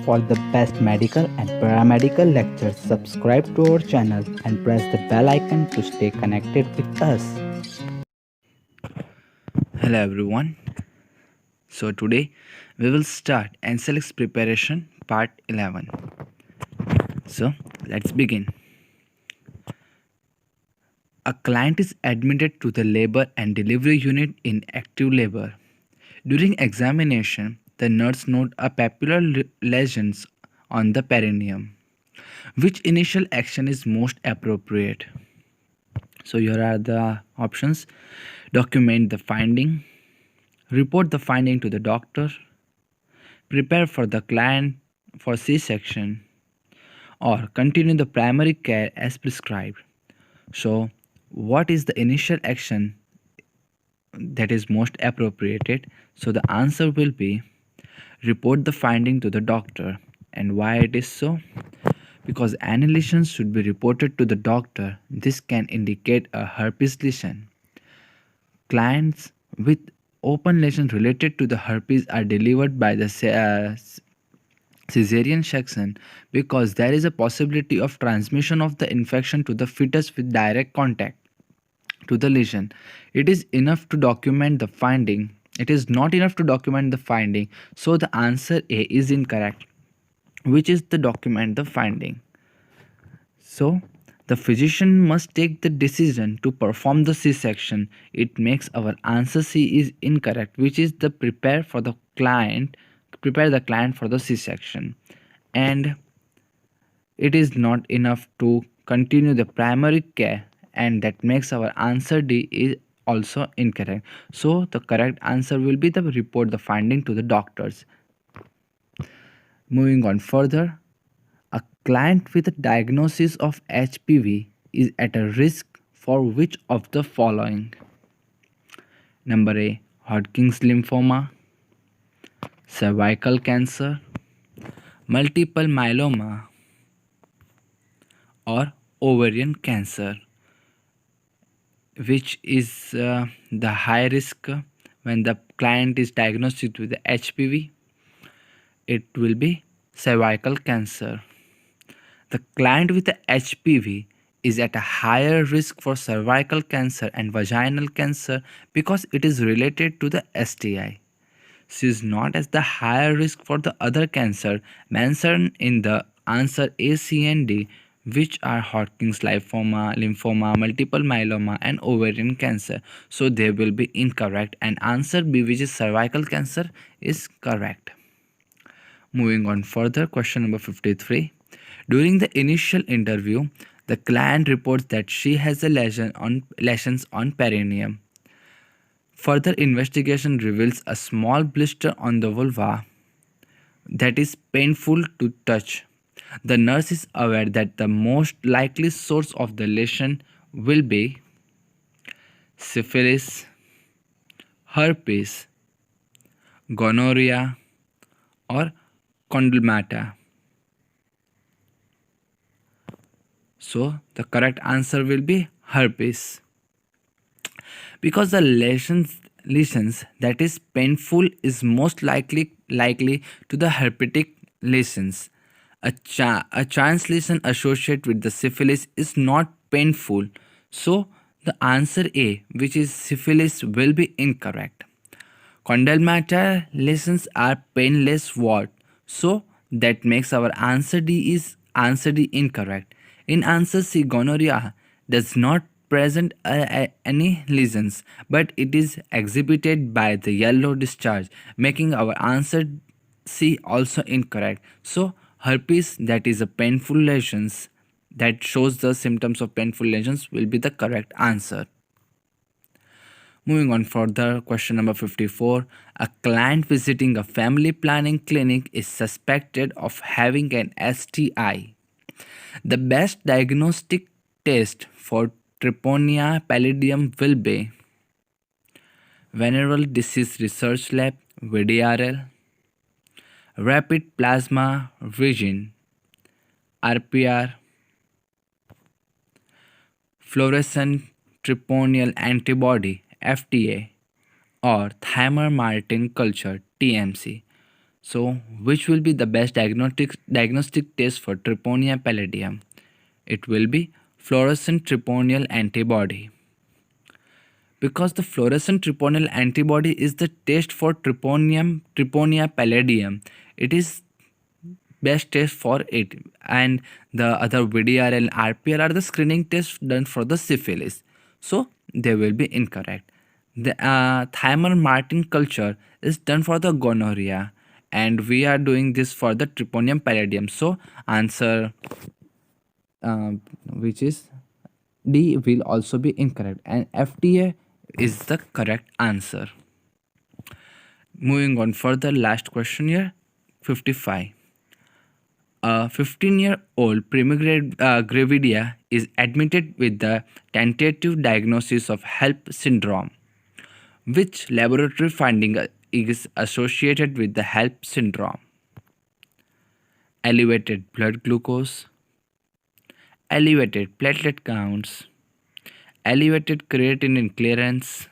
For the best medical and paramedical lectures, subscribe to our channel and press the bell icon to stay connected with us. Hello everyone. So today we will start NCLX preparation part 11. So let's begin. A client is admitted to the labor and delivery unit in active labor. During examination, the nurse note a papular lesions on the perineum. Which initial action is most appropriate? So here are the options. Document the finding, report the finding to the doctor, prepare for the client for C-section, or continue the primary care as prescribed. So, what is the initial action that is most appropriated? So, the answer will be report the finding to the doctor. And why it is so? Because any lesions should be reported to the doctor. This can indicate a herpes lesion. Clients with open lesions related to the herpes are delivered by the cesarean section because there is a possibility of transmission of the infection to the fetus with direct contact to the lesion. It is enough to document the finding. It is not enough to document the finding. So the answer A is incorrect, which is the document the finding. So the physician must take the decision to perform the C-section. It makes our answer C is incorrect, which is the prepare the client for the C-section. And it is not enough to continue the primary care, and that makes our answer D is also incorrect. So the correct answer will be the report the finding to the doctors. Moving on further, a client with a diagnosis of HPV is at a risk for which of the following? Number A, Hodgkin's lymphoma, cervical cancer, multiple myeloma, or ovarian cancer. Which is the high risk when the client is diagnosed with the HPV? It will be cervical cancer. The client with the HPV is at a higher risk for cervical cancer and vaginal cancer because it is related to the STI. She is not as the higher risk for the other cancer mentioned in the answer A, C, and D, which are Hodgkin's lymphoma, multiple myeloma, and ovarian cancer. So they will be incorrect, and answer B, which is cervical cancer, is correct. Moving on further, question number 53. During the initial interview, the client reports that she has a lesions on perineum. Further investigation reveals a small blister on the vulva that is painful to touch. The nurse is aware that the most likely source of the lesion will be syphilis, herpes, gonorrhea, or chondromata. So the correct answer will be herpes. Because the lesions that is painful is most likely to the herpetic lesions. A chance lesion associated with the syphilis is not painful. So the answer A, which is syphilis, will be incorrect. Condylomata lesions are painless wart. So that makes our answer D incorrect. In answer C, gonorrhea does not present any lesions, but it is exhibited by the yellow discharge, making our answer C also incorrect. So herpes, that is a painful lesions that shows the symptoms of painful lesions, will be the correct answer. Moving on further, question number 54. A client visiting a family planning clinic is suspected of having an STI. The best diagnostic test for Treponema pallidum will be Venereal Disease Research Lab (VDRL), Rapid Plasma Region (RPR), Fluorescent Treponal Antibody (FTA), or Thymer Martin Culture (TMC). So, which will be the best diagnostic test for Treponema pallidum? It will be fluorescent treponal antibody. Because the fluorescent treponal antibody is the test for Treponema pallidum, it is best test for it, and the other VDR and RPR are the screening tests done for the syphilis, so they will be incorrect. The Thymer-Martin culture is done for the gonorrhea, and we are doing this for the Treponema pallidum, so answer which is D will also be incorrect, and FDA is the correct answer. Moving on further, last question here, 55. A 15-year-old gravidia is admitted with the tentative diagnosis of HELLP syndrome. Which laboratory finding is associated with the HELLP syndrome? Elevated blood glucose, elevated platelet counts, elevated creatinine clearance,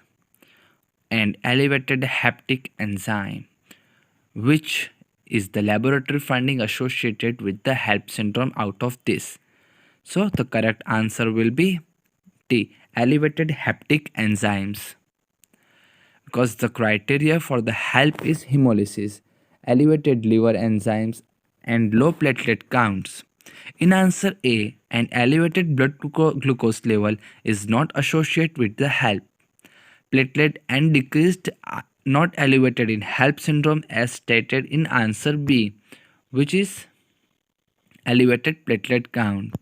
and elevated hepatic enzyme. Which is the laboratory finding associated with the HELLP syndrome out of this? So the correct answer will be D, elevated hepatic enzymes. Because the criteria for the HELLP is hemolysis, elevated liver enzymes, and low platelet counts. In answer A, an elevated blood glucose level is not associated with the HELLP. Platelet and decreased not elevated in HELLP syndrome as stated in answer B, which is elevated platelet count.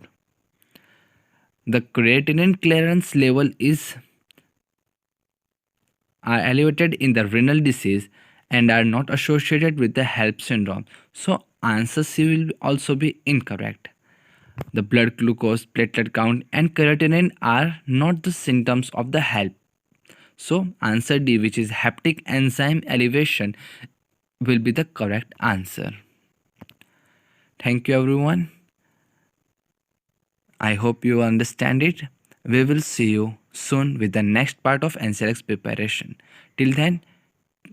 The creatinine clearance level is elevated in the renal disease and are not associated with the HELLP syndrome. So answer C will also be incorrect. The blood glucose, platelet count, and creatinine are not the symptoms of the HELLP. So answer D, which is hepatic enzyme elevation, will be the correct answer. Thank you everyone. I hope you understand it. We will see you soon with the next part of NCLX preparation. Till then,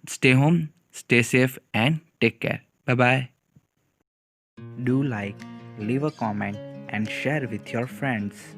stay home, stay safe, and take care. Bye bye. Do like, leave a comment, and share with your friends.